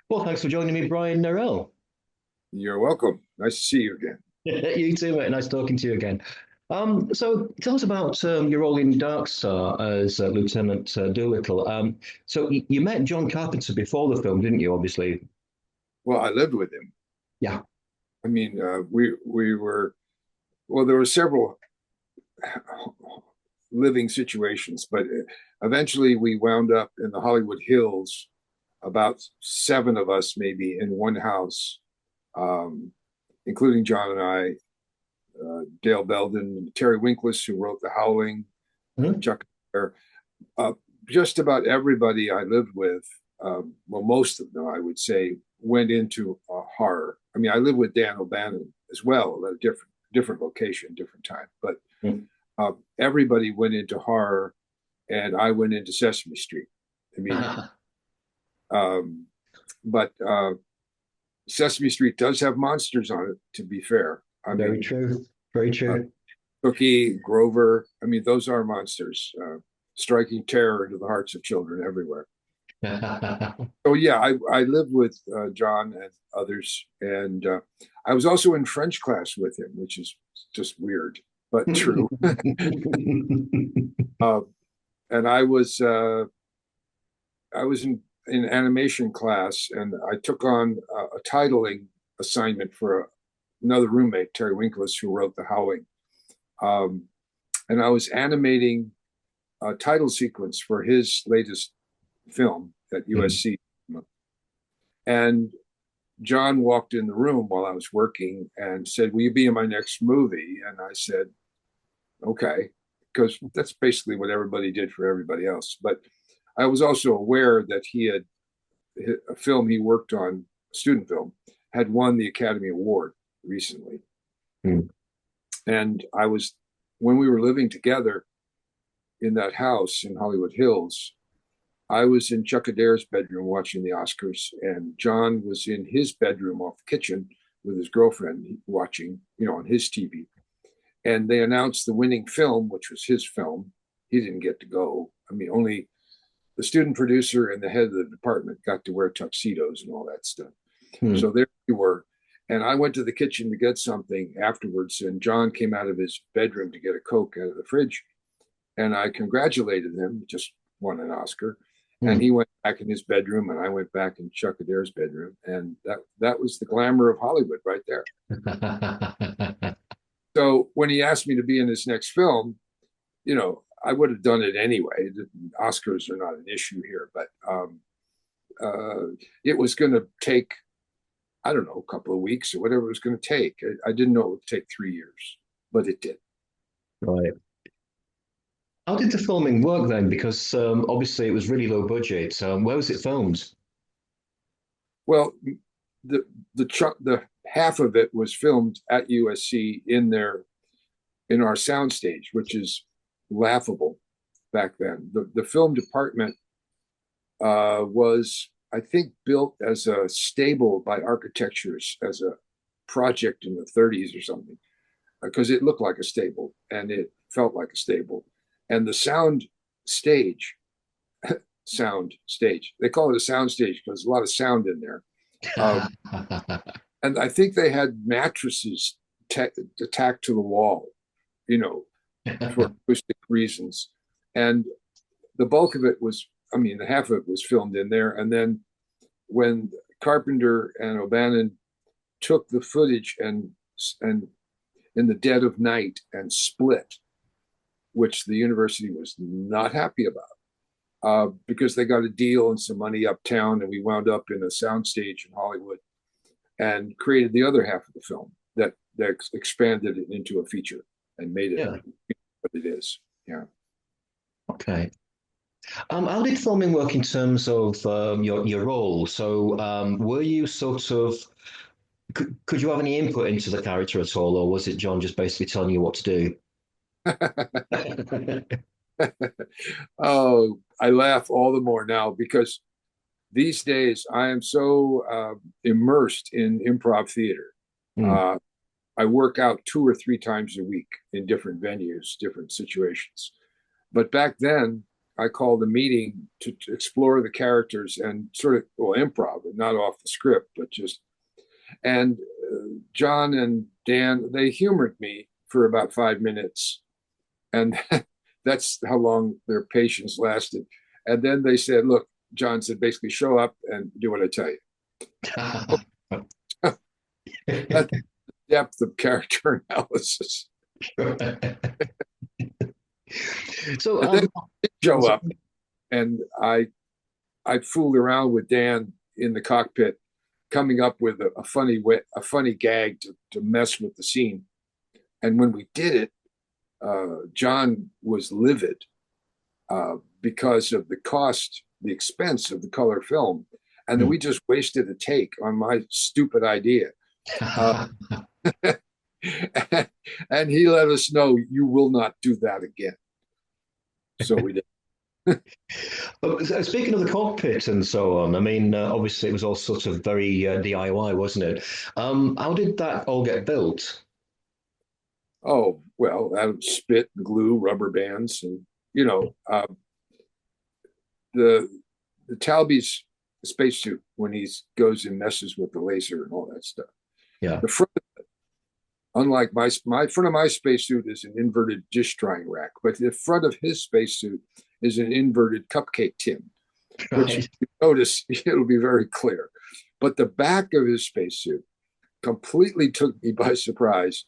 Well, thanks for joining me, Brian Narelle. You're welcome. Nice to see you again. You too, mate. Nice talking to you again. So tell us about your role in Dark Star as Lieutenant Doolittle. So you met John Carpenter before the film, didn't you? Obviously. Well, I lived with him. Yeah. I mean, we were well. There were several living situations, but eventually we wound up in the Hollywood Hills. About seven of us, maybe, in one house, um, including John and I, Dale Belden, Terry Winkless, who wrote The Howling, Mhm. Chuck. Uh, just about everybody I lived with, well, most of them, I would say, went into horror. I mean, I lived with Dan O'Bannon as well at a different location, different time, but everybody went into horror, and I went into Sesame Street immediately. Um, but Sesame Street does have monsters on it, to be fair. I Very mean, true. Very uh, true. Cookie, Grover, I mean, those are monsters, striking terror into the hearts of children everywhere. Oh yeah, I lived with John and others, and I was also in French class with him, which is just weird but true. uh, and I was in animation class, and I took on a titling assignment for another roommate, Terry Winkless, who wrote The Howling, um, and I was animating a title sequence for his latest film at USC, and John walked in the room while I was working and said, "Will you be in my next movie?" And I said, "Okay," because that's basically what everybody did for everybody else. But I was also aware that he had a film he worked on, a student film, had won the Academy Award recently. And I was, when we were living together in that house in Hollywood Hills, I was in Chuck Adair's bedroom watching the Oscars, and John was in his bedroom off the kitchen with his girlfriend watching, on his TV. And they announced the winning film, which was his film. He didn't get to go. I mean, only the student producer and the head of the department got to wear tuxedos and all that stuff. Hmm. So there we were. And I went to the kitchen to get something afterwards, and John came out of his bedroom to get a Coke out of the fridge. And I congratulated him, just won an Oscar. And Hmm. he went back in his bedroom, and I went back in Chuck Adair's bedroom. And that was the glamour of Hollywood right there. So when he asked me to be in his next film, I would have done it anyway. The Oscars are not an issue here, but uh, it was going to take, I don't know, a couple of weeks or whatever it was going to take. I didn't know it would take 3 years, but it did. Right. How did the filming work then? Because obviously it was really low budget. Where was it filmed? Well, the the half of it was filmed at USC in our soundstage, which is laughable back then. The film department was, I think, built as a stable by architectures as a project in the 30s or something, because it looked like a stable and it felt like a stable. And the sound stage, they call it a sound stage because there's a lot of sound in there. Um, and I think they had mattresses tacked to the wall, you know, for acoustic reasons. And the bulk of it was, I mean, the half of it was filmed in there. And then when Carpenter and O'Bannon took the footage and in the dead of night and split, which the university was not happy about, because they got a deal and some money uptown, and we wound up in a soundstage in Hollywood and created the other half of the film that expanded it into a feature and made it Yeah. what it is. Yeah. Okay. How did filming work in terms of your role? So, were you sort of could you have any input into the character at all, or was it John just basically telling you what to do? Oh, I laugh all the more now because these days I am so immersed in improv theater. Hmm. Uh, I work out 2 or 3 times a week in different venues, different situations. But back then, I called a meeting to explore the characters and sort of, well, improv, not off the script, but just, and John and Dan, they humored me for about 5 minutes. And that's how long their patience lasted. And then they said, look, John said, basically, show up and do what I tell you. That's depth of character analysis. So, And then they show up, and I fooled around with Dan in the cockpit, coming up with a funny gag to mess with the scene. And when we did it, John was livid because of the expense of the color film, and then we just wasted a take on my stupid idea. And he let us know, you will not do that again. So we did. Speaking of the cockpit and so on, I mean, obviously it was all sort of very DIY, wasn't it? How did that all get built? Oh, well, out of spit, glue, rubber bands, and you know, the the Talby's spacesuit when he goes and messes with the laser and all that stuff. Yeah. The front, unlike my front of my spacesuit is an inverted dish drying rack, but the front of his spacesuit is an inverted cupcake tin, which if you notice, it'll be very clear. But the back of his spacesuit completely took me by surprise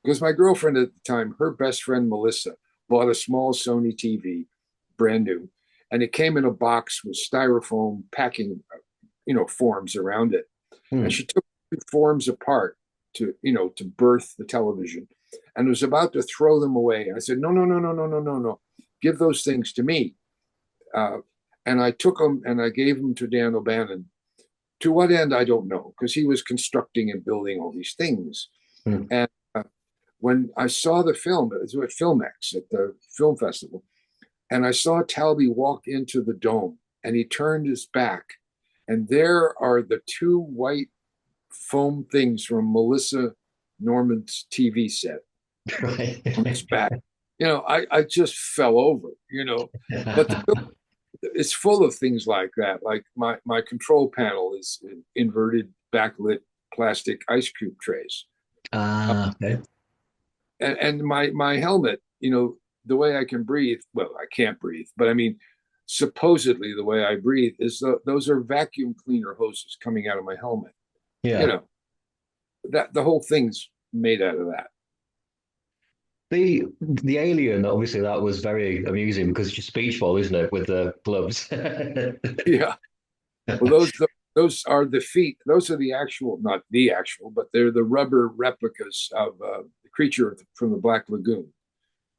because my girlfriend at the time, her best friend Melissa, bought a small Sony TV, brand new, and it came in a box with styrofoam packing, forms around it. And she took the forms apart to birth the television, and was about to throw them away. I said, no, no, no, no, no, no, no, no, give those things to me. And I took them and I gave them to Dan O'Bannon. To what end, I don't know, because he was constructing and building all these things. And when I saw the film, it was at Filmex at the film festival, and I saw Talby walk into the dome, and he turned his back, and there are the two white foam things from Melissa Norman's TV set on his back. I just fell over, but the film, it's full of things like that. Like my control panel is inverted backlit plastic ice cube trays. Okay. And my helmet, the way I can breathe, well, I can't breathe, but I mean, supposedly the way I breathe is those are vacuum cleaner hoses coming out of my helmet. Yeah. That the whole thing's made out of that. The alien, obviously, that was very amusing because it's just speech ball, isn't it, with the gloves? Yeah. Well, those are the feet. Those are the actual, not the actual, but they're the rubber replicas of the creature from the Black Lagoon.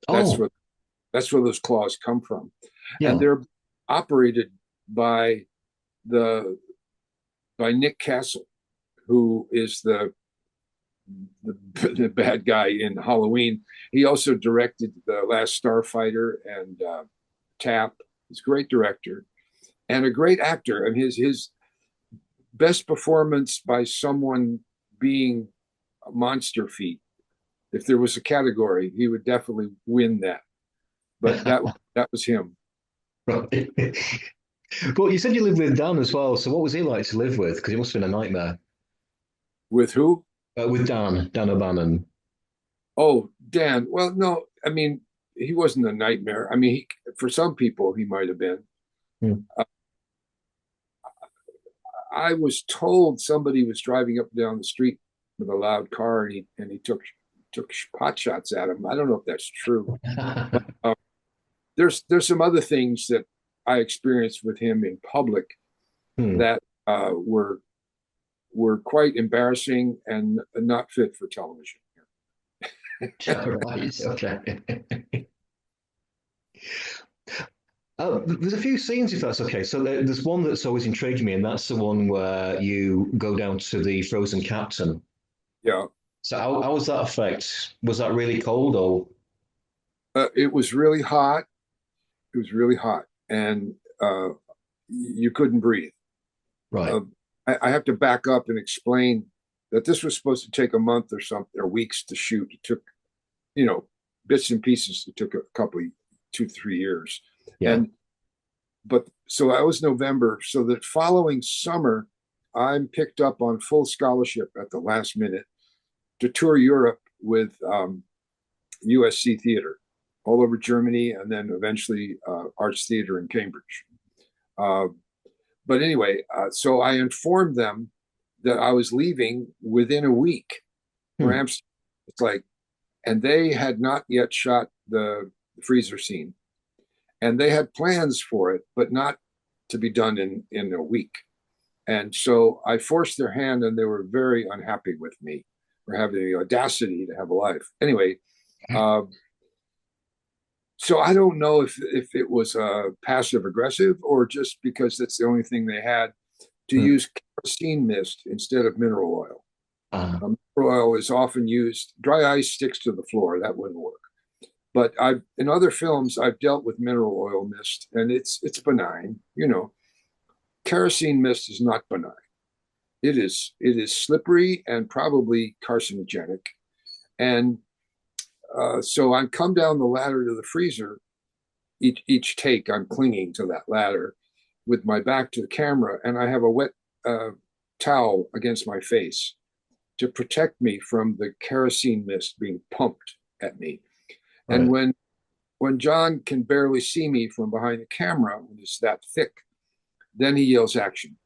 That's Oh, where those claws come from, and yeah. they're operated by Nick Castle, who is the bad guy in Halloween. He also directed The Last Starfighter and Tap. He's a great director and a great actor. And his best performance by someone being a monster feat. If there was a category, he would definitely win that. But that was him. Right. But you said you lived with Dan as well. So what was he like to live with? Because he must have been a nightmare. With who? With Dan O'Bannon. Oh, Dan. Well, no, I mean, he wasn't a nightmare. I mean, for some people, he might have been. Hmm. I was told somebody was driving up and down the street with a loud car, and he took pot shots at him. I don't know if that's true. But, there's some other things that I experienced with him in public Hmm. that were quite embarrassing and not fit for television. Right. Okay. There's a few scenes, if that's okay. So there's one that's always intrigued me, and that's the one where you go down to the frozen captain. Yeah, So how was that effect? Was that really cold or? it was really hot. It was really hot, and you couldn't breathe. Right. Uh, I have to back up and explain that this was supposed to take a month or something, or weeks to shoot. It took, bits and pieces. It took a couple, 2, 3 years, Yeah. and but so that was November. So that following summer, I'm picked up on full scholarship at the last minute to tour Europe with USC Theater all over Germany, and then eventually Arts Theater in Cambridge. Uh, but anyway, so I informed them that I was leaving within a week for Hmm. Amsterdam. It's like, and they had not yet shot the freezer scene, and they had plans for it, but not to be done in a week. And so I forced their hand, and they were very unhappy with me for having the audacity to have a life. Anyway, uh, so I don't know if it was passive aggressive or just because that's the only thing they had to Hmm. use kerosene mist instead of mineral oil. Uh, Mineral oil is often used. Dry ice sticks to the floor. That wouldn't work. But I've in other films I've dealt with mineral oil mist, and it's benign. You know, kerosene mist is not benign. It is slippery and probably carcinogenic. And so I come down the ladder to the freezer. Each take, I'm clinging to that ladder with my back to the camera, and I have a wet towel against my face to protect me from the kerosene mist being pumped at me. And right. when John can barely see me from behind the camera when it's that thick, then he yells action.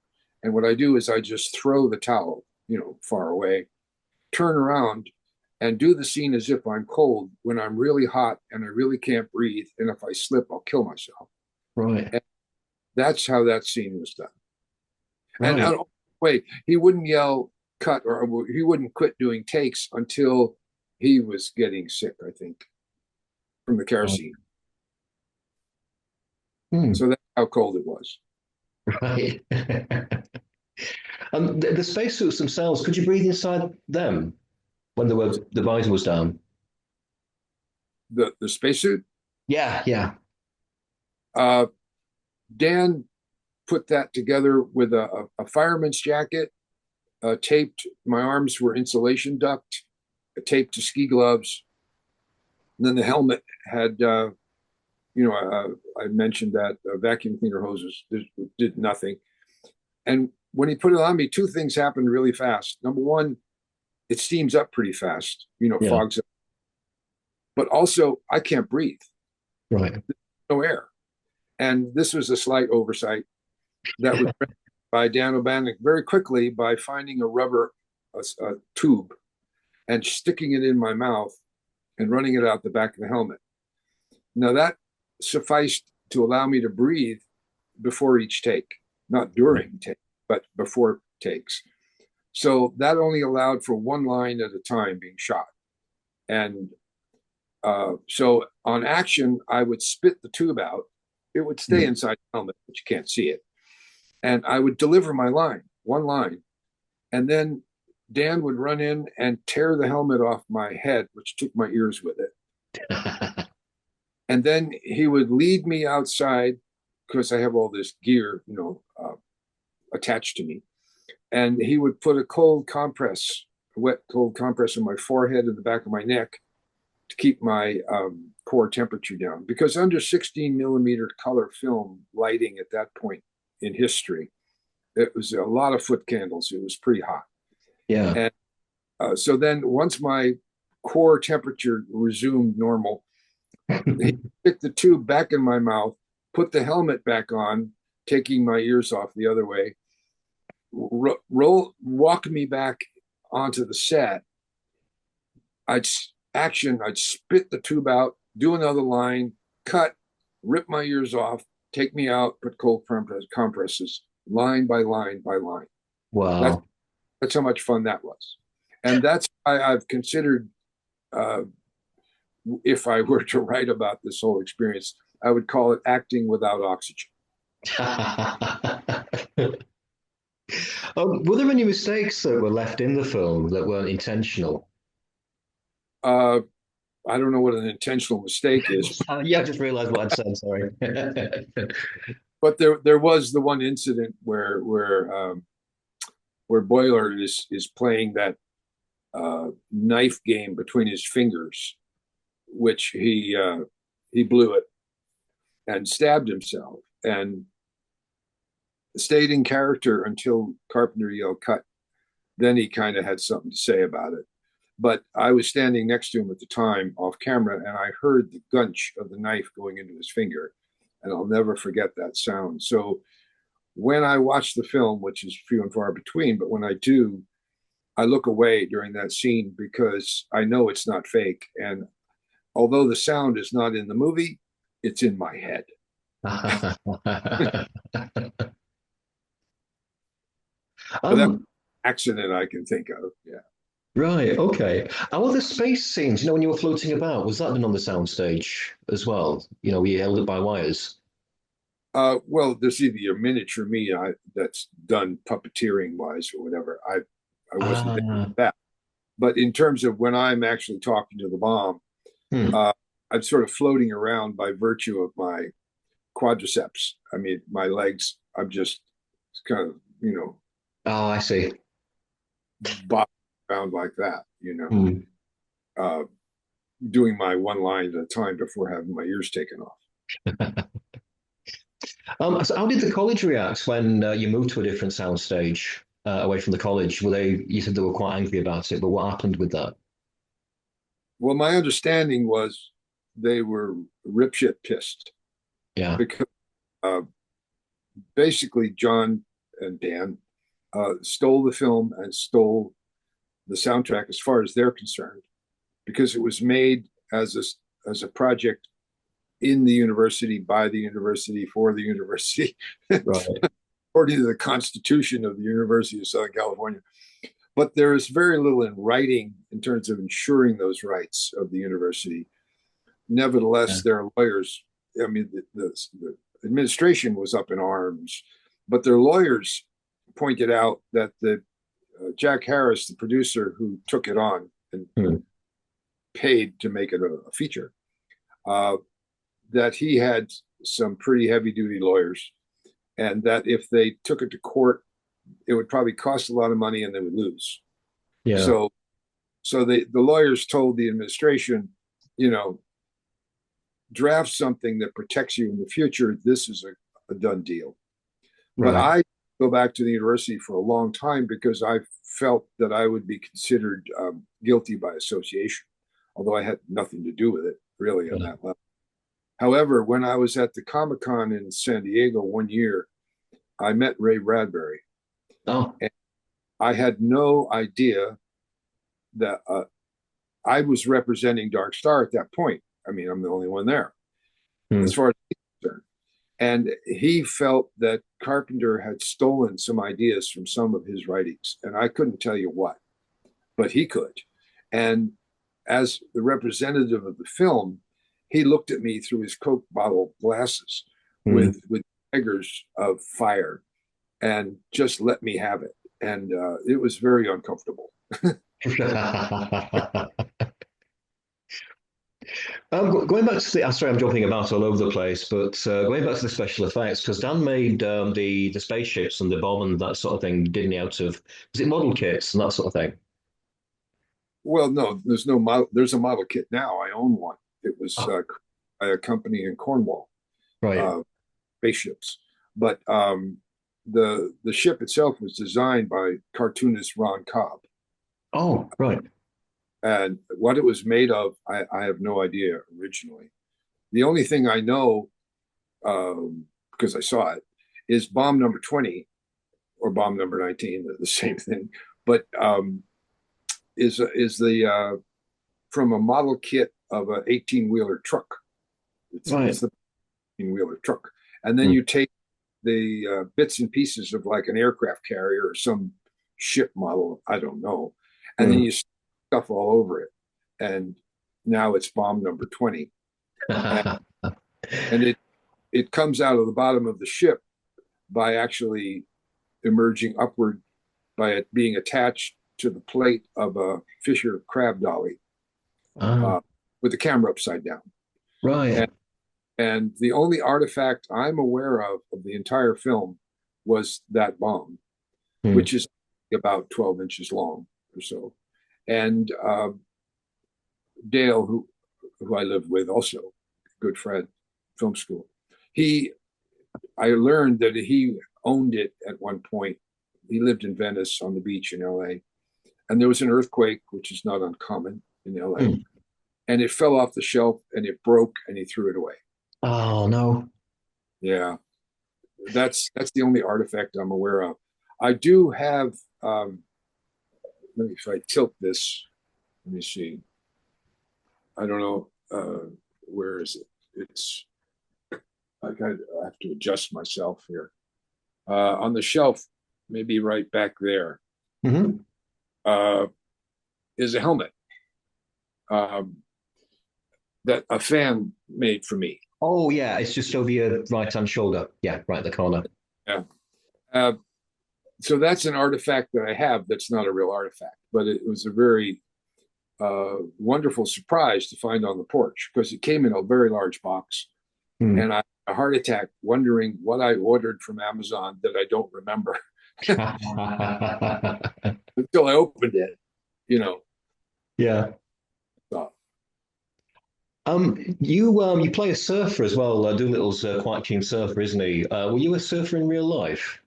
And what I do is I just throw the towel, far away, turn around, and do the scene as if I'm cold when I'm really hot and I really can't breathe. And if I slip, I'll kill myself. Right. And that's how that scene was done. And Right. wait, he wouldn't yell cut, or he wouldn't quit doing takes until he was getting sick, I think, from the Right. kerosene. Hmm. So that's how cold it was. Right. The spacesuits themselves, could you breathe inside them when the visor was down? The spacesuit. Yeah, yeah. Uh, Dan put that together with a fireman's jacket, taped. My arms were insulation duct, taped to ski gloves. And then the helmet had, I mentioned that vacuum cleaner hoses did nothing. And when he put it on me, two things happened really fast. Number one, it steams up pretty fast, Yeah. fogs up. But also, I can't breathe, Right. no air. And this was a slight oversight that was by Dan O'Bannock very quickly by finding a rubber a tube and sticking it in my mouth and running it out the back of the helmet. Now that sufficed to allow me to breathe before each take, not during take, but before takes. So that only allowed for one line at a time being shot. And so on action, I would spit the tube out. It would stay Hmm. inside the helmet, but you can't see it. And I would deliver my line, one line. And then Dan would run in and tear the helmet off my head, which took my ears with it. And then he would lead me outside because I have all this gear, attached to me. And he would put a cold compress, a wet cold compress on my forehead and the back of my neck to keep my core temperature down. Because under 16 millimeter color film lighting at that point in history, it was a lot of foot candles. It was pretty hot. Yeah. And so then once my core temperature resumed normal, he stick the tube back in my mouth, put the helmet back on, taking my ears off the other way, walk me back onto the set. I'd I'd spit the tube out, do another line, cut, rip my ears off, take me out, put cold compresses, line by line by line. That's Wow. that's how much fun that was, and that's why I've considered uh, if I were to write about this whole experience, I would call it acting without oxygen. Were there any mistakes that were left in the film that weren't intentional? Uh, I don't know what an intentional mistake is, Yeah, I just realized what I'd said. Sorry. but there was the one incident where Boiler is playing that knife game between his fingers, which he blew it and stabbed himself. and stayed in character until Carpenter yelled cut. Then he kind of had something to say about it. But I was standing next to him at the time off camera, and I heard the gunch of the knife going into his finger. And I'll never forget that sound. So when I watch the film, which is few and far between, but when I do, I look away during that scene because I know it's not fake. And although the sound is not in the movie, it's in my head. But that's an um, accident I can think of. Yeah. right, okay. How are the space scenes? When you were floating about, was that done on the soundstage as well? Were you held up by wires? Well, there's either a miniature me that's done puppeteering wise or whatever. I wasn't there Ah, for that. But in terms of when I'm actually talking to the bomb, hmm. uh, I'm sort of floating around by virtue of my quadriceps. I mean, my legs. I'm just kind of Oh, I see. bobbing around like that. Hmm. Uh, doing my one line at a time before having my ears taken off. So how did the college react when you moved to a different soundstage away from the college? You said they were quite angry about it, but what happened with that? Well, my understanding was they were ripshit pissed Yeah, because uh, basically John and Dan stole the film and stole the soundtrack as far as they're concerned because it was made as a project in the university, by the university, for the university, right. according to the Constitution of the University of Southern California. But there is very little in writing in terms of ensuring those rights of the university. Yeah. Nevertheless, there are lawyers. I mean, the administration was up in arms, but their lawyers pointed out that the Jack Harris, the producer who took it on and Hmm. paid to make it a feature, uh, that he had some pretty heavy duty lawyers, and that if they took it to court, it would probably cost a lot of money and they would lose. Yeah, So, the lawyers told the administration, you know, draft something that protects you in the future. This is a done deal. But right. I go back to the university for a long time because I felt that I would be considered guilty by association, although I had nothing to do with it really on Yeah. that level. However, when I was at the Comic Con in San Diego one year, I met Ray Bradbury. Oh, And I had no idea that I was representing Dark Star at that point. I mean, I'm the only one there hmm. as far as he's concerned. And he felt that Carpenter had stolen some ideas from some of his writings. And I couldn't tell you what, but he could. And as the representative of the film, he looked at me through his Coke bottle glasses Hmm. with daggers of fire and just let me have it. And it was very uncomfortable. Going back to sorry, I'm jumping about all over the place, but going back to the special effects, because Dan made the spaceships and the bomb and that sort of thing, didn't he? Out of was it model kits and that sort of thing? Well, no, there's no model. There's a model kit now. I own one. It was Oh, by a company in Cornwall, right. uh, spaceships. But the ship itself was designed by cartoonist Ron Cobb, Oh, right. and what it was made of, I have no idea originally. The only thing I know, because I saw it, is bomb number 20 or bomb number 19, the same thing, but is the from a model kit of an 18-wheeler truck. It's Right. the 18-wheeler truck, and then Hmm. you take the bits and pieces of like an aircraft carrier or some ship model, I don't know, and then Hmm. you stuff all over it, and now it's bomb number 20, and, and it comes out of the bottom of the ship by actually emerging upward by it being attached to the plate of a Fisher crab dolly Ah, uh, with the camera upside down. right. And, and the only artifact I'm aware of the entire film was that bomb, Hmm. which is about 12 inches long or so. And Dale, who I lived with, also good friend, film school, he I learned that he owned it at one point. He lived in Venice on the beach in LA, and there was an earthquake, which is not uncommon in LA, Hmm. and it fell off the shelf and it broke and he threw it away. Oh no. Yeah, that's the only artifact I'm aware of. I do have. Let me if I tilt this. Let me see. I don't know. Where is it? It's I have to adjust myself here. On the shelf, maybe right back there, Hmm. uh, is a helmet um, that a fan made for me. Oh yeah, it's just over your right hand shoulder. Yeah, right in the corner. Yeah. Uh, so that's an artifact that I have that's not a real artifact, but it was a very wonderful surprise to find on the porch because it came in a very large box. Hmm. And I had a heart attack wondering what I ordered from Amazon that I don't remember until I opened it, you know. Yeah. So, You play a surfer as well. Doolittle's quite a keen surfer, isn't he? Were you a surfer in real life?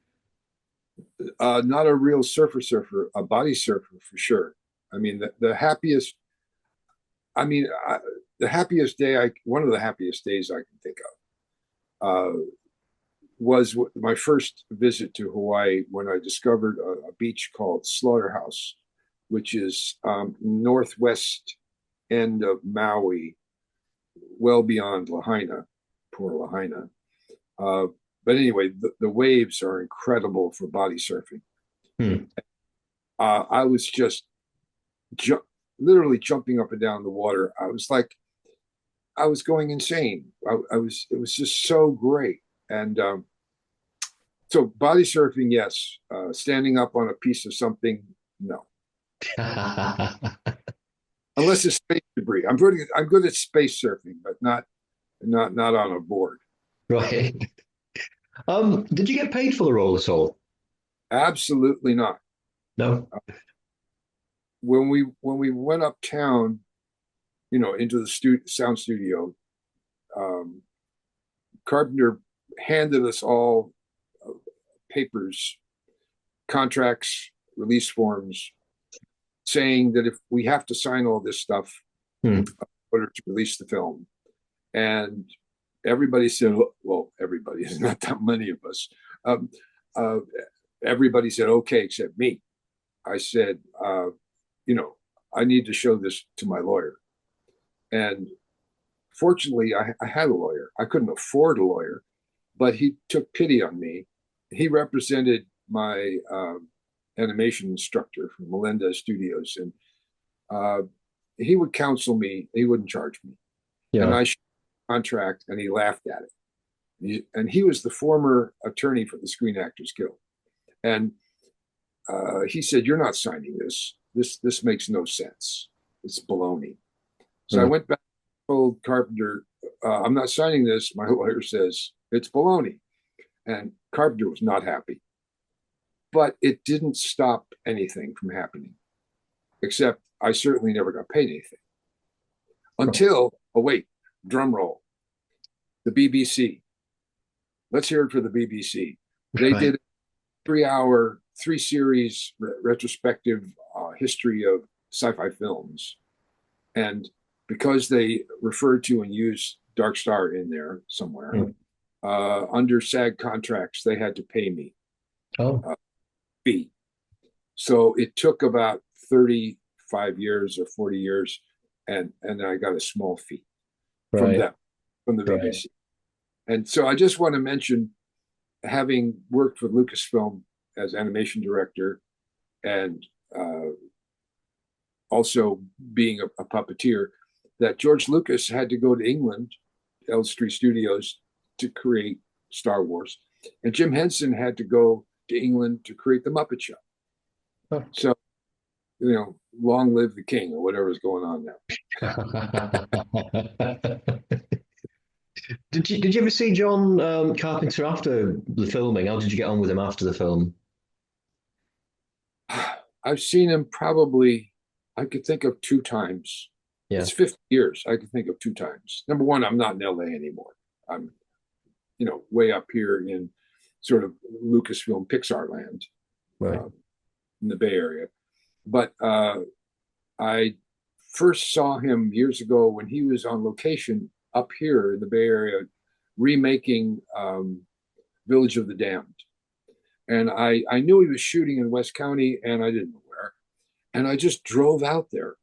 not a real surfer, a body surfer for sure. I mean, the happiest, I mean, the happiest day, one of the happiest days I can think of was my first visit to Hawaii when I discovered a beach called Slaughterhouse, which is northwest end of Maui, well beyond Lahaina, poor Lahaina. Uh, but anyway, the waves are incredible for body surfing. Hmm. I was just ju- literally jumping up and down the water. I was like, I was going insane. It was just so great. And so body surfing, yes. Standing up on a piece of something, no. Unless it's space debris. I'm good at space surfing, but not on a board. Right. Did you get paid for the role at all? Absolutely not. No. When we went uptown, into the sound studio, um, Carpenter handed us all uh, papers, contracts, release forms, saying that if we have to sign all this stuff Hmm. in order to release the film, and everybody said, well, everybody, there's not that many of us. Um, uh, Everybody said, okay, except me. I said, you know, I need to show this to my lawyer. And fortunately, I had a lawyer. I couldn't afford a lawyer, but he took pity on me. He represented my animation instructor from Melendez Studios, and uh, he would counsel me. He wouldn't charge me, and Yeah. I showed the contract, and he laughed at it. And he was the former attorney for the Screen Actors Guild, and he said, "You're not signing this. This makes no sense. It's baloney." So I Hmm. went back and told Carpenter, "I'm not signing this." My lawyer says it's baloney, and Carpenter was not happy. But it didn't stop anything from happening, except I certainly never got paid anything until, oh, wait, drum roll, the BBC. Let's hear it for the BBC. They Right. did a 3 hour, three series retrospective history of sci fi films. And because they referred to and used Dark Star in there somewhere, Hmm. under SAG contracts, they had to pay me Oh, a fee. So it took about 35 years or 40 years, and I got a small fee from right. them, from the Right. BBC. And so I just want to mention, having worked with Lucasfilm as animation director and uh, also being a puppeteer, that George Lucas had to go to England, Elstree Studios, to create Star Wars, and Jim Henson had to go to England to create the Muppet Show. Oh. So, long live the king or whatever's going on now. Did you ever see John Carpenter after the filming? How did you get on with him after the film? I've seen him probably, I could think of two times. Yeah. It's 50 years. I could think of two times. Number one, I'm not in LA anymore. I'm way up here in sort of Lucasfilm Pixar land, Right. uh, in the Bay Area. But I first saw him years ago when he was on location up here in the Bay Area, remaking Village of the Damned. And I knew he was shooting in West County, and I didn't know where. And I just drove out there.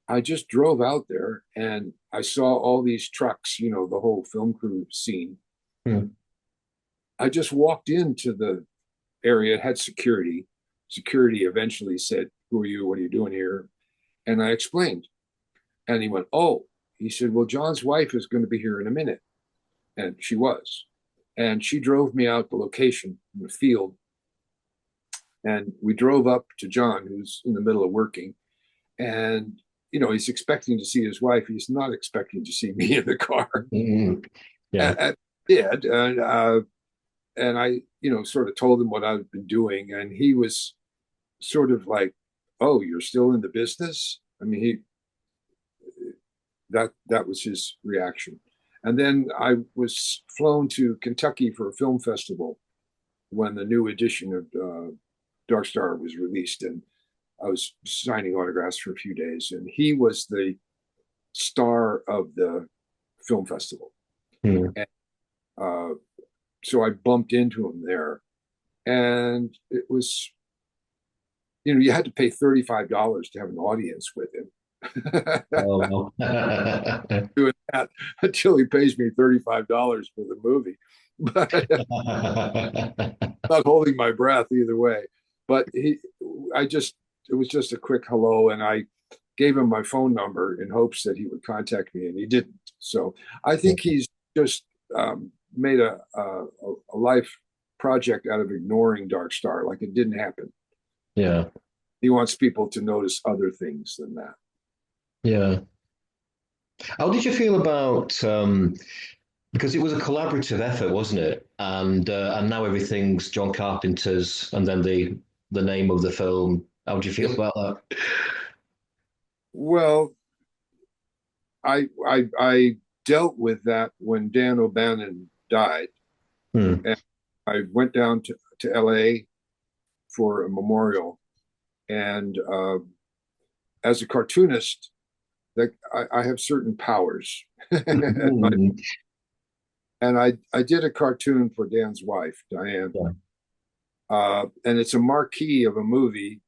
I just drove out there, and I saw all these trucks, the whole film crew scene. Hmm. I just walked into the area. It had security. Security eventually said, "Who are you? What are you doing here?" And I explained. And he went, "Oh," he said, "well, John's wife is going to be here in a minute." And she was. And she drove me out the location in the field. And we drove up to John, who's in the middle of working. And, he's expecting to see his wife. He's not expecting to see me in the car. Mm-hmm. Yeah. And I did. And I, sort of told him what I've been doing. And he was sort of like, "Oh, you're still in the business?" I mean, that was his reaction. And then I was flown to Kentucky for a film festival when the new edition of Dark Star was released, and I was signing autographs for a few days. And he was the star of the film festival, Hmm. and so I bumped into him there, and it was, you had to pay $35 to have an audience with him. Oh, Doing that until he pays me $35 for the movie. But not holding my breath either way. But it was just a quick hello, and I gave him my phone number in hopes that he would contact me, and he didn't. So I think he's just made a life project out of ignoring Dark Star, like it didn't happen. yeah. He wants people to notice other things than that. Yeah. How did you feel about because it was a collaborative effort, wasn't it? And now everything's John Carpenter's, and then the name of the film. How do you feel about that? Well, I dealt with that when Dan O'Bannon died, Hmm. and I went down to LA for a memorial. And as a cartoonist, that I have certain powers. Hmm. And I did a cartoon for Dan's wife, Diane. Yeah. And it's a marquee of a movie.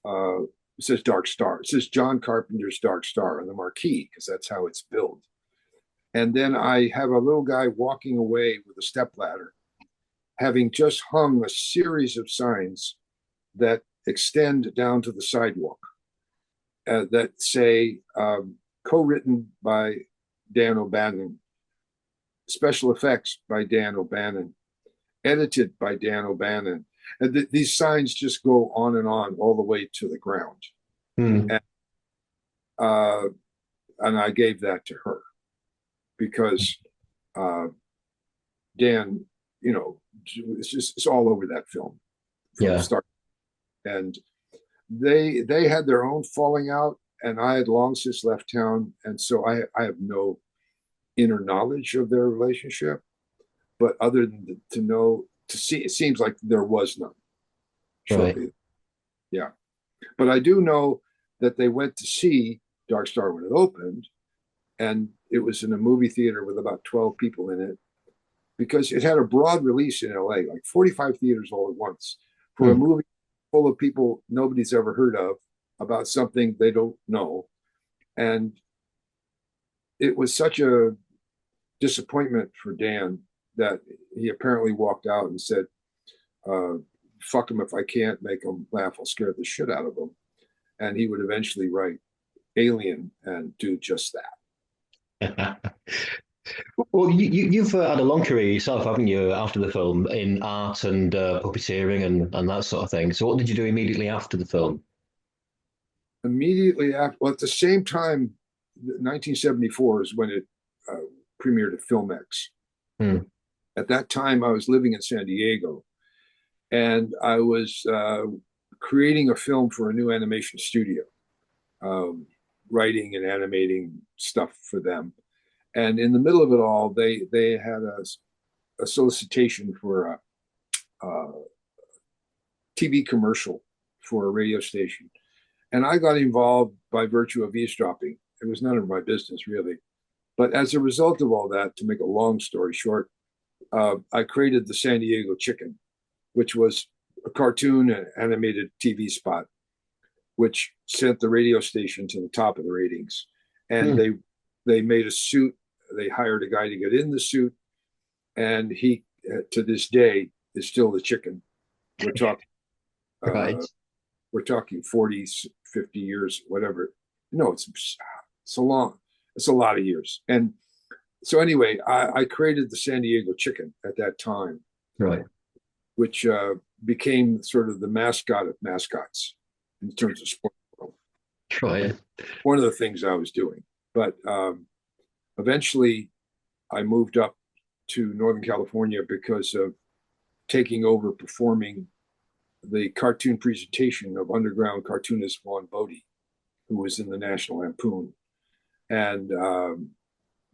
It says Dark Star. It says John Carpenter's Dark Star on the marquee because that's how it's billed. And then I have a little guy walking away with a stepladder, having just hung a series of signs that extend down to the sidewalk that say co-written by Dan O'Bannon, special effects by Dan O'Bannon, edited by Dan O'Bannon. And these signs just go on and on all the way to the ground. Hmm. And, uh, and I gave that to her because Dan, it's all over that film from Yeah. start. And they had their own falling out, and I had long since left town, and so I have no inner knowledge of their relationship. But other than to know, to see, it seems like there was none Right. shortly. Yeah, but I do know that they went to see Dark Star when it opened, and it was in a movie theater with about 12 people in it because it had a broad release in LA, like 45 theaters all at once for a Hmm. movie full of people nobody's ever heard of about something they don't know. And it was such a disappointment for Dan that he apparently walked out and said, fuck him, if I can't make him laugh, I'll scare the shit out of him. And he would eventually write Alien and do just Well, you've had a long career yourself, haven't you, after the film in art and puppeteering and that sort of thing. So, what did you do immediately after the film? immediately after. Well, at the same time, 1974 is when it premiered at Filmex. Hmm. At that time, I was living in San Diego, and I was creating a film for a new animation studio, writing and animating stuff for them. And in the middle of it all, they had a solicitation for a TV commercial for a radio station. And I got involved by virtue of eavesdropping. It was none of my business, really. But as a result of all that, to make a long story short, I created the San Diego Chicken, which was a cartoon and animated TV spot, which sent the radio station to the top of the ratings. And they made a suit. They hired a guy to get in the suit, and he, to this day, is still the chicken. We're talking, Right. we're talking 40, 50 years, whatever. No, it's a lot of years. And so anyway, I created the San Diego Chicken at that time, Right. which became sort of the mascot of mascots in terms of sport world. Right. One of the things I was doing. But eventually I moved up to Northern California because of taking over performing the cartoon presentation of underground cartoonist Vaughn Bodie, who was in the National Lampoon. And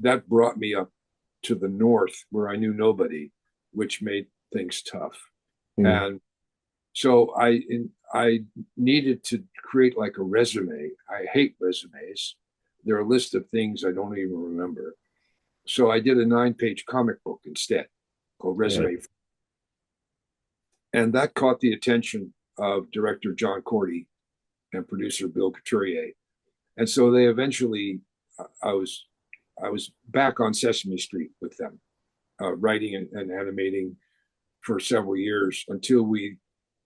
that brought me up to the north where I knew nobody, which made things tough. And so I needed to create like a resume. I hate resumes. They're a list of things I don't even remember. So I did a 9-page comic book instead called Resume. Yeah. And that caught the attention of director John Cordy and producer Bill Couturier. And so they eventually, I was back on Sesame Street with them, writing and animating for several years until we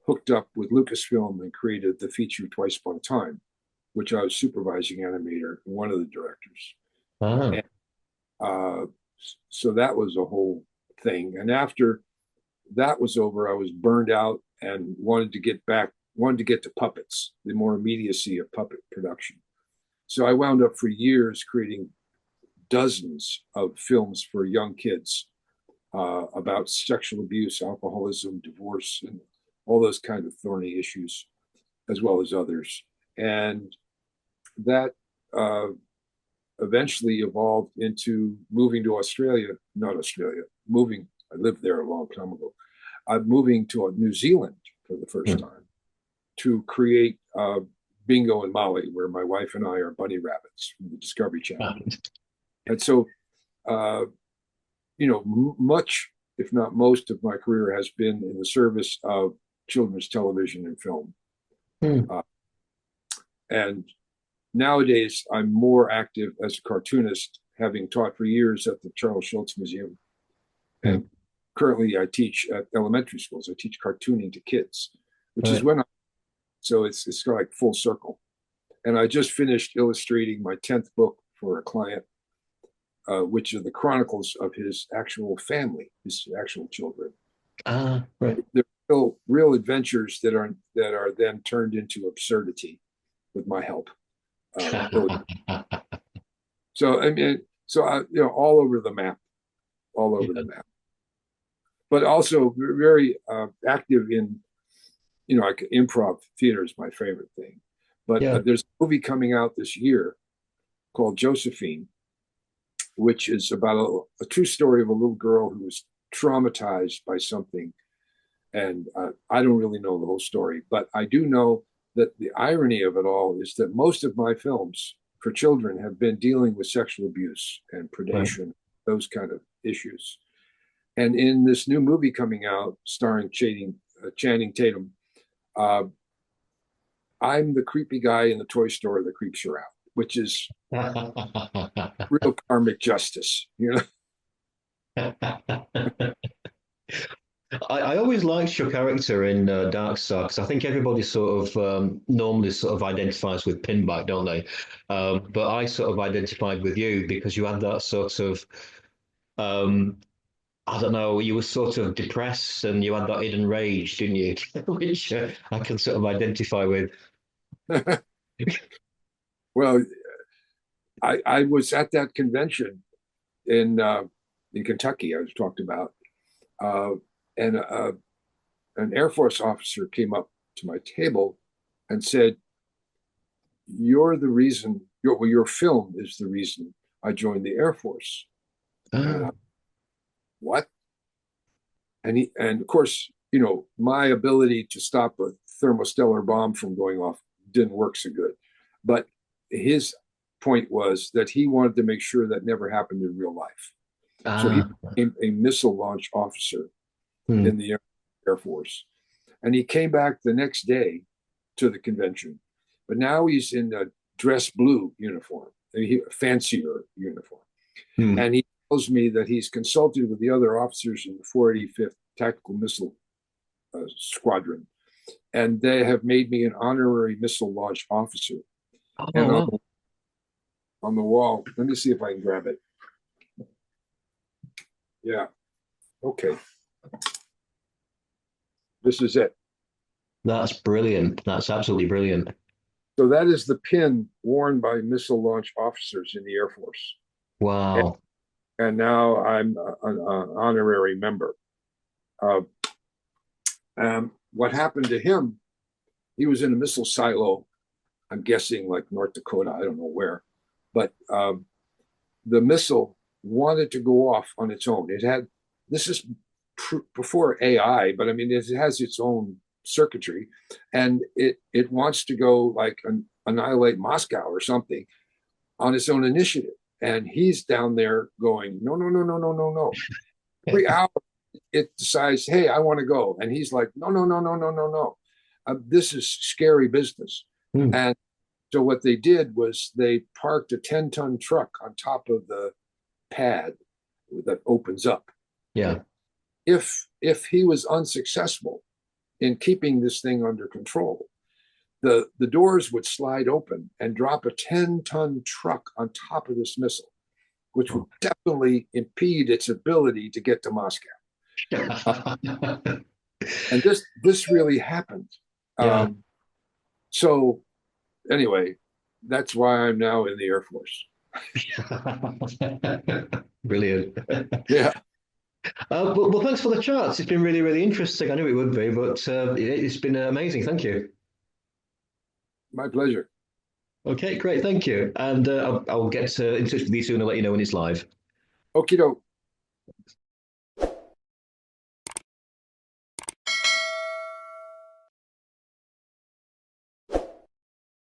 hooked up with Lucasfilm and created the feature Twice Upon a Time, which I was supervising animator, one of the directors. Ah. And, so that was a whole thing. And after that was over, I was burned out and wanted to get to puppets, the more immediacy of puppet production. So I wound up for years creating dozens of films for young kids about sexual abuse, alcoholism, divorce, and all those kind of thorny issues, as well as others. And that eventually evolved into moving to Australia, not Australia, moving, I lived there a long time ago. I'm moving to New Zealand for the first time to create Bingo and Molly, where my wife and I are bunny rabbits from the Discovery Channel. And so, much, if not most, of my career has been in the service of children's television and film. And nowadays, I'm more active as a cartoonist, having taught for years at the Charles Schulz Museum. And currently, I teach at elementary schools. I teach cartooning to kids, which is when so it's kind of like full circle. And I just finished illustrating my 10th book for a client, which are the chronicles of his actual family, his actual children. Right. They're real adventures that are then turned into absurdity with my help. So I mean, all over the map, but also very active in, like improv theater is my favorite thing. But there's a movie coming out this year called Josephine, which is about a true story of a little girl who was traumatized by something. And I don't really know the whole story, but I do know that the irony of it all is that most of my films for children have been dealing with sexual abuse and predation, those kind of issues. And in this new movie coming out starring Channing Tatum, I'm the creepy guy in the toy store that creeps her out, which is real karmic justice, I always liked your character in Dark Star because I think everybody sort of normally sort of identifies with Pinback, don't they? But I sort of identified with you because you had that sort of, I don't know, you were sort of depressed and you had that hidden rage, didn't you? Which I can sort of identify with. Well, I was at that convention in Kentucky I was talked about, and an Air Force officer came up to my table and said, "You're the reason. Your film is the reason I joined the Air Force." And what? And of course, my ability to stop a thermostellar bomb from going off didn't work so good. But his point was that he wanted to make sure that never happened in real life. So he Ah, became a missile launch officer hmm. in the Air Force. And he came back the next day to the convention, but now he's in a dress blue uniform, a fancier uniform. Hmm. And he tells me that he's consulted with the other officers in the 485th Tactical Missile Squadron, and they have made me an honorary missile launch officer. Oh, And wow. on the wall, let me see if I can grab it. Yeah, okay. This is it. That's brilliant. That's absolutely brilliant. So that is the pin worn by missile launch officers in the Air Force. And, Wow. and now I'm an honorary member. Uh, what happened to him? He was in a missile silo. I'm guessing like North Dakota. I don't know where, but the missile wanted to go off on its own. It had this is before AI, but I mean it has its own circuitry, and it wants to go like annihilate Moscow or something on its own initiative. And he's down there going, no, no, no, no, no, no, no. Every hour it decides, hey, I want to go. And he's like, no, no, no, no, no, no, no. This is scary business. Hmm. And so what they did was they parked a 10-ton truck on top of the pad that opens up. Yeah. If he was unsuccessful in keeping this thing under control, the doors would slide open and drop a 10-ton truck on top of this missile, which would definitely impede its ability to get to Moscow. Uh, and this really happened. Yeah. Um, so anyway, that's why I'm now in the Air Force. Brilliant. Yeah, Well, thanks for the chats. It's been really, really interesting. I knew it would be, but it's been amazing. Thank you. my pleasure. Okay, great. Thank you. And I'll get in touch with you soon and let you know when it's live. Okie doke.